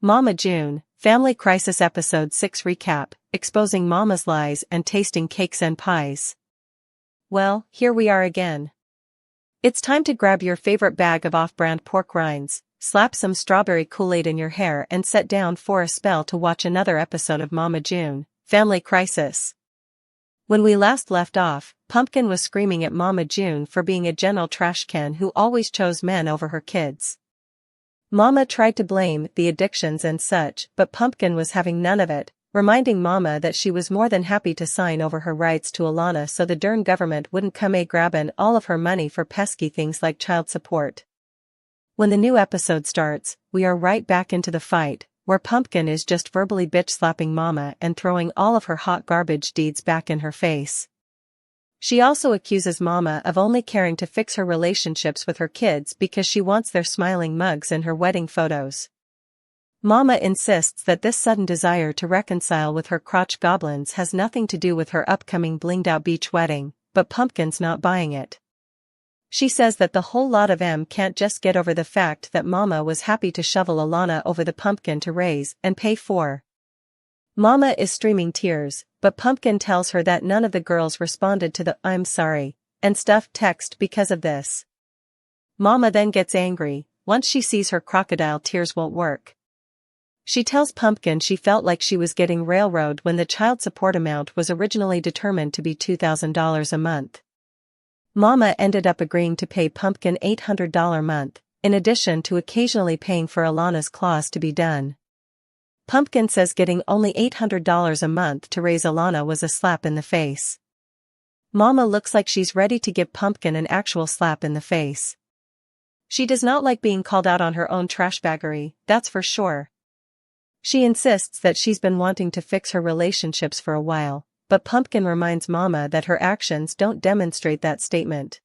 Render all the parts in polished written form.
Mama June, Family Crisis Episode 6 Recap, Exposing Mama's Lies and Tasting Cakes and Pies. Well, here we are again. It's time to grab your favorite bag of off-brand pork rinds, slap some strawberry Kool-Aid in your hair and sit down for a spell to watch another episode of Mama June, Family Crisis. When we last left off, Pumpkin was screaming at Mama June for being a gentle trash can who always chose men over her kids. Mama tried to blame the addictions and such, but Pumpkin was having none of it, reminding Mama that she was more than happy to sign over her rights to Alana so the darn government wouldn't come grabbing all of her money for pesky things like child support. When the new episode starts, we are right back into the fight, where Pumpkin is just verbally bitch-slapping Mama and throwing all of her hot garbage deeds back in her face. She also accuses Mama of only caring to fix her relationships with her kids because she wants their smiling mugs in her wedding photos. Mama insists that this sudden desire to reconcile with her crotch goblins has nothing to do with her upcoming blinged-out beach wedding, but Pumpkin's not buying it. She says that the whole lot of them can't just get over the fact that Mama was happy to shovel Alana over the Pumpkin to raise and pay for. Mama is streaming tears, but Pumpkin tells her that none of the girls responded to the "I'm sorry" and stuff text because of this. Mama then gets angry, once she sees her crocodile tears won't work. She tells Pumpkin she felt like she was getting railroaded when the child support amount was originally determined to be $2,000 a month. Mama ended up agreeing to pay Pumpkin $800 a month, in addition to occasionally paying for Alana's claws to be done. Pumpkin says getting only $800 a month to raise Alana was a slap in the face. Mama looks like she's ready to give Pumpkin an actual slap in the face. She does not like being called out on her own trashbaggery, that's for sure. She insists that she's been wanting to fix her relationships for a while, but Pumpkin reminds Mama that her actions don't demonstrate that statement.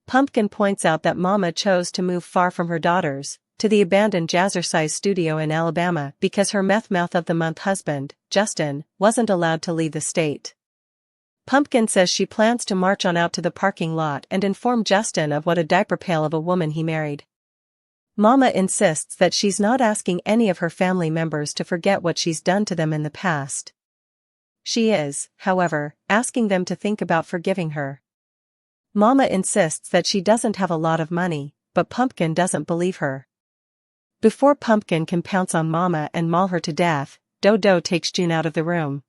Pumpkin points out that Mama chose to move far from her daughters, to the abandoned Jazzercise studio in Alabama because her meth-mouth of the month husband, Justin, wasn't allowed to leave the state. Pumpkin says she plans to march on out to the parking lot and inform Justin of what a diaper pail of a woman he married. Mama insists that she's not asking any of her family members to forget what she's done to them in the past. She is, however, asking them to think about forgiving her. Mama insists that she doesn't have a lot of money, but Pumpkin doesn't believe her. Before Pumpkin can pounce on Mama and maul her to death, Dodo takes June out of the room.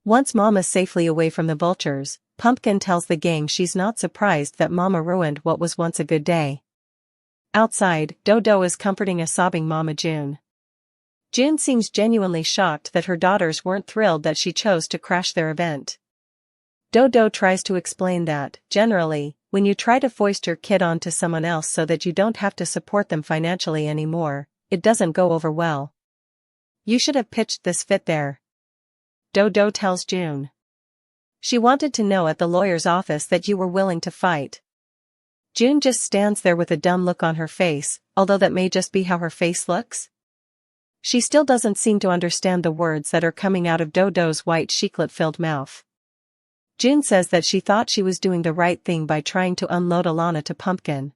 Once Mama's safely away from the vultures, Pumpkin tells the gang she's not surprised that Mama ruined what was once a good day. Outside, Dodo is comforting a sobbing Mama June. June seems genuinely shocked that her daughters weren't thrilled that she chose to crash their event. Dodo tries to explain that, generally, when you try to foist your kid onto someone else so that you don't have to support them financially anymore, it doesn't go over well. You should have pitched this fit there, Dodo tells June. She wanted to know at the lawyer's office that you were willing to fight. June just stands there with a dumb look on her face, although that may just be how her face looks. She still doesn't seem to understand the words that are coming out of Dodo's white chiclet-filled mouth. June says that she thought she was doing the right thing by trying to unload Alana to Pumpkin.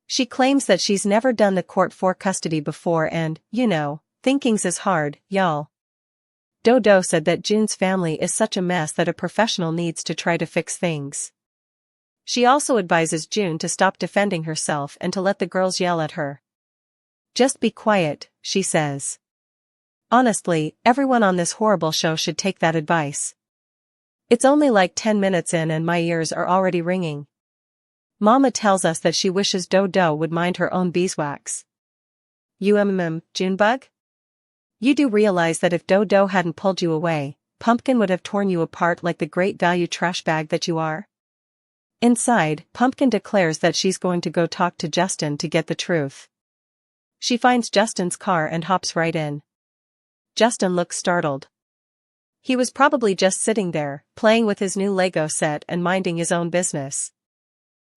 She claims that she's never done the court for custody before and, thinking's is hard, y'all. Dodo said that June's family is such a mess that a professional needs to try to fix things. She also advises June to stop defending herself and to let the girls yell at her. Just be quiet, she says. Honestly, everyone on this horrible show should take that advice. It's only like 10 minutes in and my ears are already ringing. Mama tells us that she wishes Dodo would mind her own beeswax. Junebug? You do realize that if Dodo hadn't pulled you away, Pumpkin would have torn you apart like the great value trash bag that you are? Inside, Pumpkin declares that she's going to go talk to Justin to get the truth. She finds Justin's car and hops right in. Justin looks startled. He was probably just sitting there, playing with his new Lego set and minding his own business.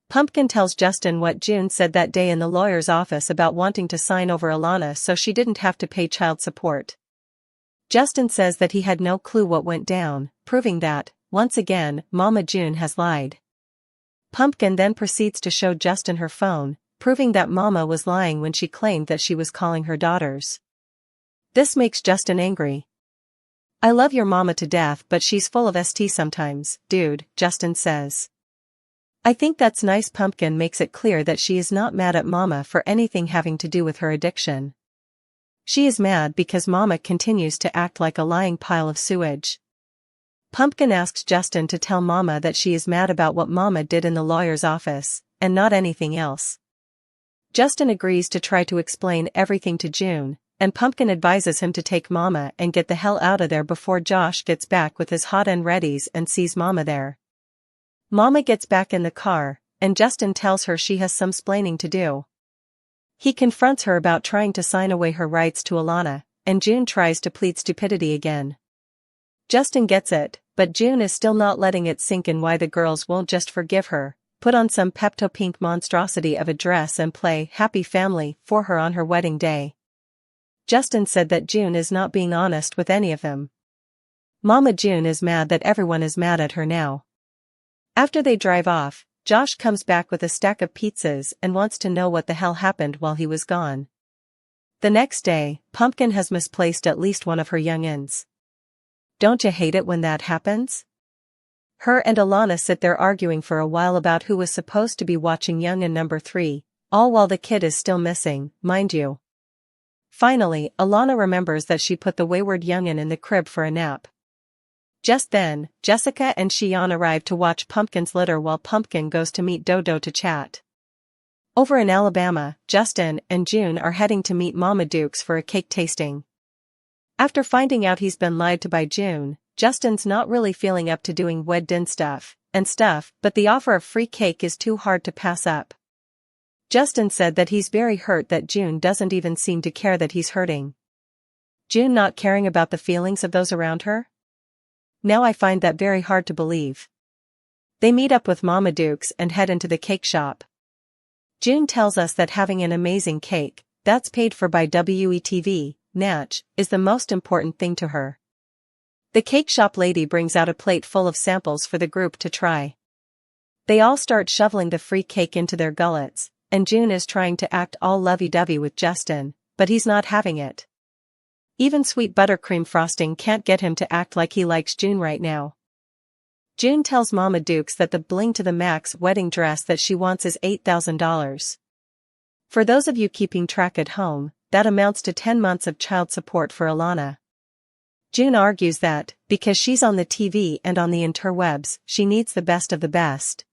Pumpkin tells Justin what June said that day in the lawyer's office about wanting to sign over Alana so she didn't have to pay child support. Justin says that he had no clue what went down, proving that, once again, Mama June has lied. Pumpkin then proceeds to show Justin her phone, proving that Mama was lying when she claimed that she was calling her daughters. This makes Justin angry. I love your mama to death, but she's full of ST sometimes, dude, Justin says. I think that's nice. Pumpkin makes it clear that she is not mad at mama for anything having to do with her addiction. She is mad because mama continues to act like a lying pile of sewage. Pumpkin asks Justin to tell mama that she is mad about what mama did in the lawyer's office, and not anything else. Justin agrees to try to explain everything to June, and Pumpkin advises him to take mama and get the hell out of there before Josh gets back with his hot and readies and sees mama there. Mama gets back in the car, and Justin tells her she has some splaining to do. He confronts her about trying to sign away her rights to Alana, and June tries to plead stupidity again. Justin gets it, but June is still not letting it sink in why the girls won't just forgive her, put on some Pepto-Pink monstrosity of a dress and play Happy Family for her on her wedding day. Justin said that June is not being honest with any of them. Mama June is mad that everyone is mad at her now. After they drive off, Josh comes back with a stack of pizzas and wants to know what the hell happened while he was gone. The next day, Pumpkin has misplaced at least one of her youngins. Don't you hate it when that happens? Her and Alana sit there arguing for a while about who was supposed to be watching youngin number 3, all while the kid is still missing, mind you. Finally, Alana remembers that she put the wayward youngin in the crib for a nap. Just then, Jessica and Shion arrive to watch Pumpkin's litter while Pumpkin goes to meet Dodo to chat. Over in Alabama, Justin and June are heading to meet Mama Dukes for a cake tasting. After finding out he's been lied to by June, Justin's not really feeling up to doing wedding stuff, but the offer of free cake is too hard to pass up. Justin said that he's very hurt that June doesn't even seem to care that he's hurting. June not caring about the feelings of those around her? Now I find that very hard to believe. They meet up with Mama Dukes and head into the cake shop. June tells us that having an amazing cake, that's paid for by WETV, Natch, is the most important thing to her. The cake shop lady brings out a plate full of samples for the group to try. They all start shoveling the free cake into their gullets, and June is trying to act all lovey-dovey with Justin, but he's not having it. Even sweet buttercream frosting can't get him to act like he likes June right now. June tells Mama Dukes that the bling to the max wedding dress that she wants is $8,000. For those of you keeping track at home, that amounts to 10 months of child support for Alana. June argues that, because she's on the TV and on the interwebs, she needs the best of the best.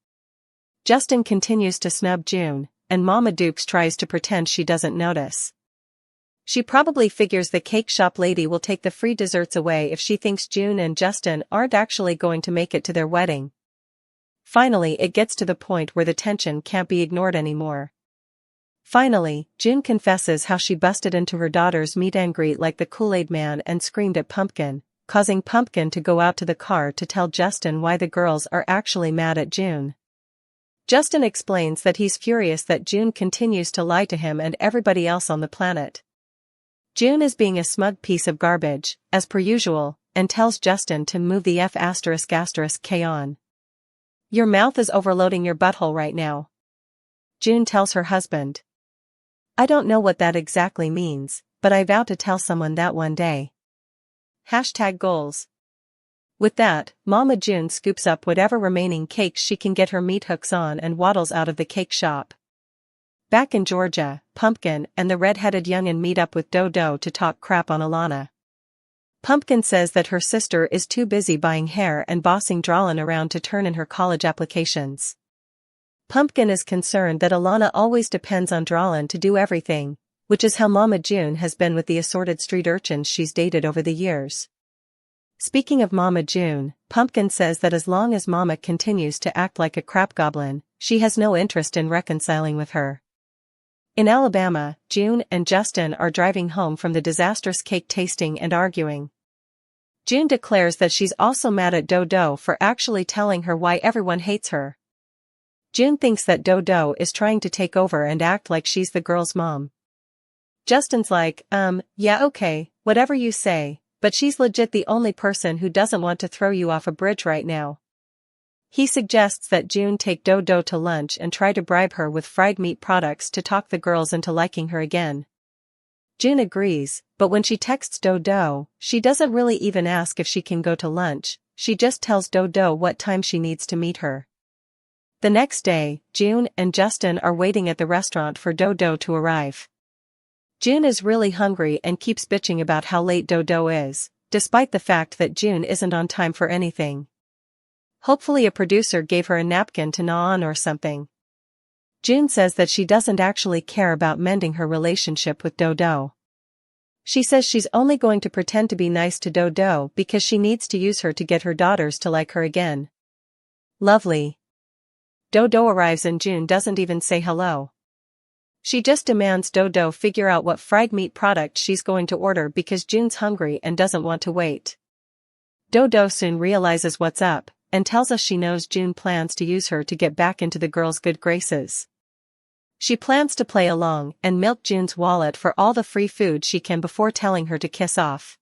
Justin continues to snub June, and Mama Dukes tries to pretend she doesn't notice. She probably figures the cake shop lady will take the free desserts away if she thinks June and Justin aren't actually going to make it to their wedding. Finally, it gets to the point where the tension can't be ignored anymore. Finally, June confesses how she busted into her daughter's meet and greet like the Kool-Aid Man and screamed at Pumpkin, causing Pumpkin to go out to the car to tell Justin why the girls are actually mad at June. Justin explains that he's furious that June continues to lie to him and everybody else on the planet. June is being a smug piece of garbage, as per usual, and tells Justin to move the F***K on. Your mouth is overloading your butthole right now. June tells her husband. I don't know what that exactly means, but I vow to tell someone that one day. #goals. With that, Mama June scoops up whatever remaining cakes she can get her meat hooks on and waddles out of the cake shop. Back in Georgia, Pumpkin and the red-headed youngin meet up with Dodo to talk crap on Alana. Pumpkin says that her sister is too busy buying hair and bossing Drawlin around to turn in her college applications. Pumpkin is concerned that Alana always depends on Drawlin to do everything, which is how Mama June has been with the assorted street urchins she's dated over the years. Speaking of Mama June, Pumpkin says that as long as Mama continues to act like a crap goblin, she has no interest in reconciling with her. In Alabama, June and Justin are driving home from the Disastrous cake tasting and arguing. June declares that she's also mad at Dodo for actually telling her why everyone hates her. June thinks that Dodo is trying to take over and act like she's the girl's mom. Justin's like, yeah okay, whatever you say, but she's legit the only person who doesn't want to throw you off a bridge right now. He suggests that June take Dodo to lunch and try to bribe her with fried meat products to talk the girls into liking her again. June agrees, but when she texts Dodo, she doesn't really even ask if she can go to lunch, she just tells Dodo what time she needs to meet her. The next day, June and Justin are waiting at the restaurant for Dodo to arrive. June is really hungry and keeps bitching about how late Dodo is, despite the fact that June isn't on time for anything. Hopefully a producer gave her a napkin to gnaw on or something. June says that she doesn't actually care about mending her relationship with Dodo. She says she's only going to pretend to be nice to Dodo because she needs to use her to get her daughters to like her again. Lovely. Dodo arrives and June doesn't even say hello. She just demands Dodo figure out what fried meat product she's going to order because June's hungry and doesn't want to wait. Dodo soon realizes what's up and tells us she knows June plans to use her to get back into the girls' good graces. She plans to play along and milk June's wallet for all the free food she can before telling her to kiss off.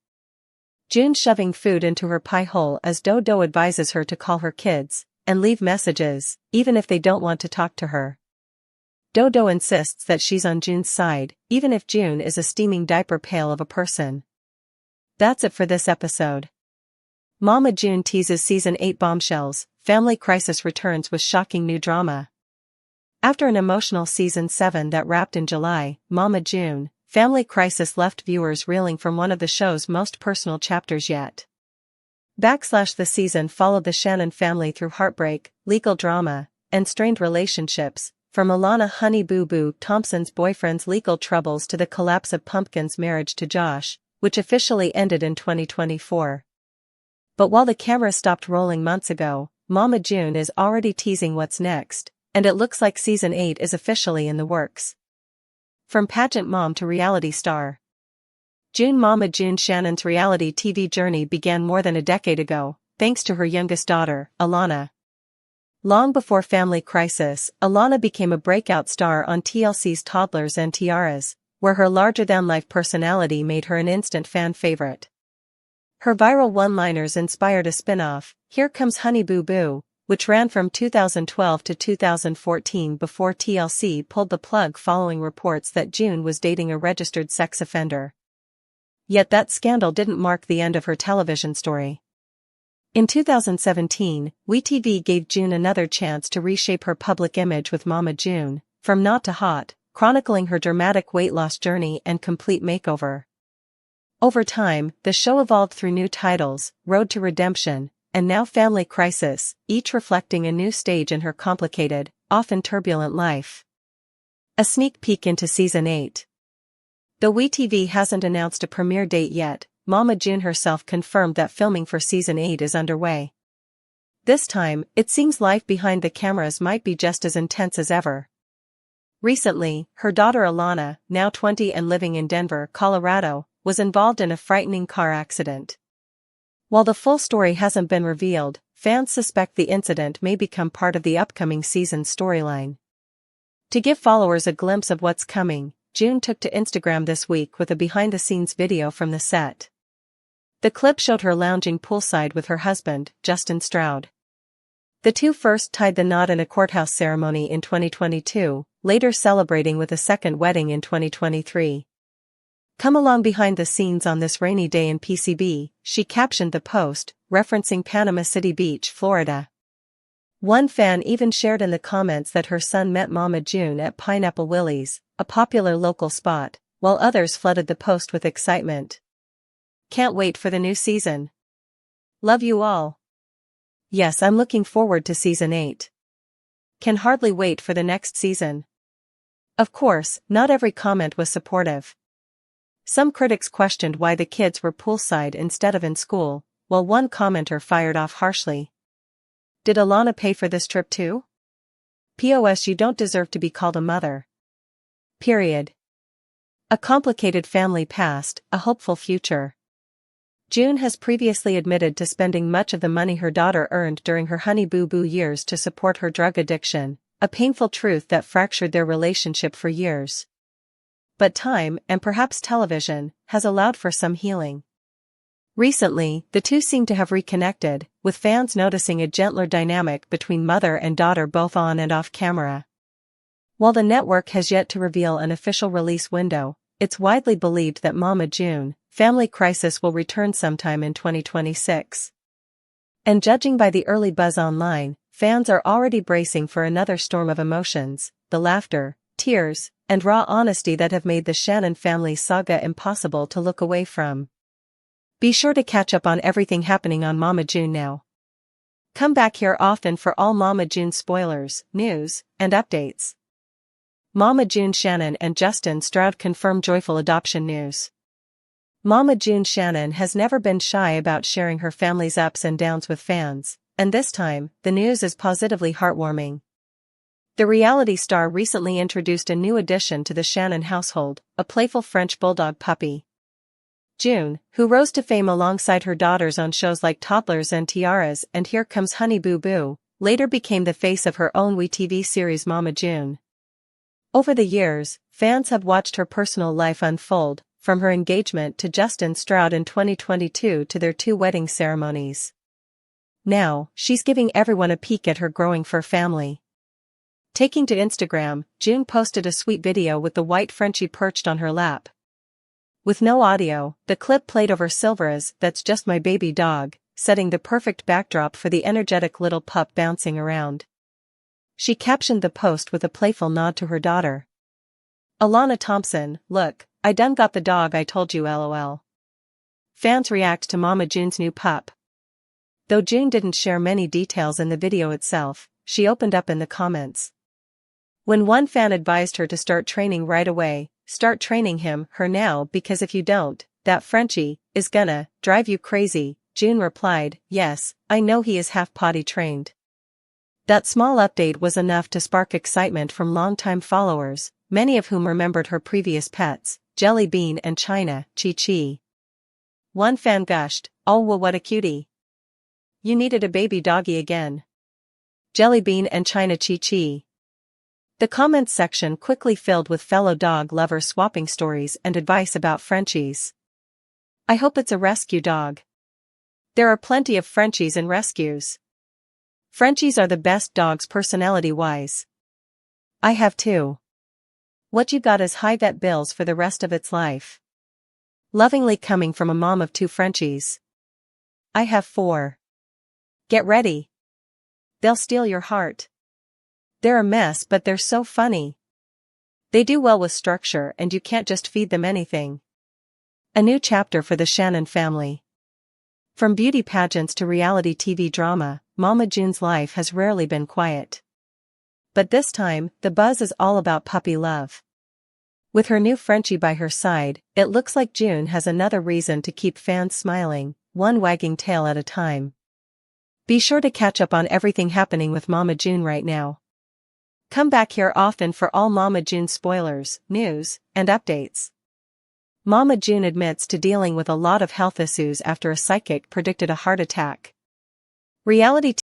June shoving food into her pie hole as Dodo advises her to call her kids and leave messages, even if they don't want to talk to her. Dodo insists that she's on June's side, even if June is a steaming diaper pail of a person. That's it for this episode. Mama June teases Season 8 bombshells, Family Crisis returns with shocking new drama. After an emotional Season 7 that wrapped in July, Mama June, Family Crisis left viewers reeling from one of the show's most personal chapters yet. The season followed the Shannon family through heartbreak, legal drama, and strained relationships, from Alana Honey Boo Boo Thompson's boyfriend's legal troubles to the collapse of Pumpkin's marriage to Josh, which officially ended in 2024. But while the camera stopped rolling months ago, Mama June is already teasing what's next, and it looks like Season 8 is officially in the works. From pageant mom to reality star. Mama June Shannon's reality TV journey began more than a decade ago, thanks to her youngest daughter, Alana. Long before Family Crisis, Alana became a breakout star on TLC's Toddlers and Tiaras, where her larger-than-life personality made her an instant fan favorite. Her viral one-liners inspired a spin-off, Here Comes Honey Boo Boo, which ran from 2012 to 2014 before TLC pulled the plug following reports that June was dating a registered sex offender. Yet that scandal didn't mark the end of her television story. In 2017, WeTV gave June another chance to reshape her public image with Mama June, From Not to Hot, chronicling her dramatic weight loss journey and complete makeover. Over time, the show evolved through new titles, Road to Redemption, and now Family Crisis, each reflecting a new stage in her complicated, often turbulent life. A sneak peek into Season 8. Though WeTV hasn't announced a premiere date yet, Mama June herself confirmed that filming for Season 8 is underway. This time, it seems life behind the cameras might be just as intense as ever. Recently, her daughter Alana, now 20 and living in Denver, Colorado, was involved in a frightening car accident. While the full story hasn't been revealed, fans suspect the incident may become part of the upcoming season's storyline. To give followers a glimpse of what's coming, June took to Instagram this week with a behind-the-scenes video from the set. The clip showed her lounging poolside with her husband, Justin Stroud. The two first tied the knot in a courthouse ceremony in 2022, later celebrating with a second wedding in 2023. Come along behind the scenes on this rainy day in PCB, she captioned the post, referencing Panama City Beach, Florida. One fan even shared in the comments that her son met Mama June at Pineapple Willie's, a popular local spot, while others flooded the post with excitement. Can't wait for the new season. Love you all. Yes, I'm looking forward to Season 8. Can hardly wait for the next season. Of course, not every comment was supportive. Some critics questioned why the kids were poolside instead of in school, while one commenter fired off harshly. Did Alana pay for this trip too? POS, you don't deserve to be called a mother. Period. A complicated family past, a hopeful future. June has previously admitted to spending much of the money her daughter earned during her Honey Boo Boo years to support her drug addiction, a painful truth that fractured their relationship for years. But time, and perhaps television, has allowed for some healing. Recently, the two seem to have reconnected, with fans noticing a gentler dynamic between mother and daughter both on and off camera. While the network has yet to reveal an official release window, it's widely believed that Mama June, Family Crisis will return sometime in 2026. And judging by the early buzz online, fans are already bracing for another storm of emotions, the laughter, tears, and raw honesty that have made the Shannon family saga impossible to look away from. Be sure to catch up on everything happening on Mama June now. Come back here often for all Mama June spoilers, news, and updates. Mama June Shannon and Justin Stroud confirm joyful adoption news. Mama June Shannon has never been shy about sharing her family's ups and downs with fans, and this time, the news is positively heartwarming. The reality star recently introduced a new addition to the Shannon household, a playful French bulldog puppy. June, who rose to fame alongside her daughters on shows like Toddlers and Tiaras and Here Comes Honey Boo Boo, later became the face of her own WeTV series Mama June. Over the years, fans have watched her personal life unfold, from her engagement to Justin Stroud in 2022 to their 2 wedding ceremonies. Now, she's giving everyone a peek at her growing fur family. Taking to Instagram, June posted a sweet video with the white Frenchie perched on her lap. With no audio, the clip played over Silvera's "That's Just My Baby Dog," setting the perfect backdrop for the energetic little pup bouncing around. She captioned the post with a playful nod to her daughter. Alana Thompson, "Look, I done got the dog I told you lol." Fans react to Mama June's new pup. Though June didn't share many details in the video itself, she opened up in the comments. When one fan advised her to start training right away, "Start training her now because if you don't, that Frenchie is gonna drive you crazy," June replied, "Yes, I know he is half potty trained." That small update was enough to spark excitement from longtime followers, many of whom remembered her previous pets, Jelly Bean and China, Chi-Chi. One fan gushed, "Oh well, what a cutie. You needed a baby doggy again." Jelly Bean and China Chi-Chi. The comments section quickly filled with fellow dog lovers swapping stories and advice about Frenchies. "I hope it's a rescue dog. There are plenty of Frenchies in rescues. Frenchies are the best dogs personality-wise. I have 2. What you got is high vet bills for the rest of its life. Lovingly coming from a mom of 2 Frenchies. I have 4. Get ready. They'll steal your heart. They're a mess but they're so funny. They do well with structure and you can't just feed them anything." A new chapter for the Shannon family. From beauty pageants to reality TV drama, Mama June's life has rarely been quiet. But this time, the buzz is all about puppy love. With her new Frenchie by her side, it looks like June has another reason to keep fans smiling, one wagging tail at a time. Be sure to catch up on everything happening with Mama June right now. Come back here often for all Mama June spoilers, news, and updates. Mama June admits to dealing with a lot of health issues after a psychic predicted a heart attack. Reality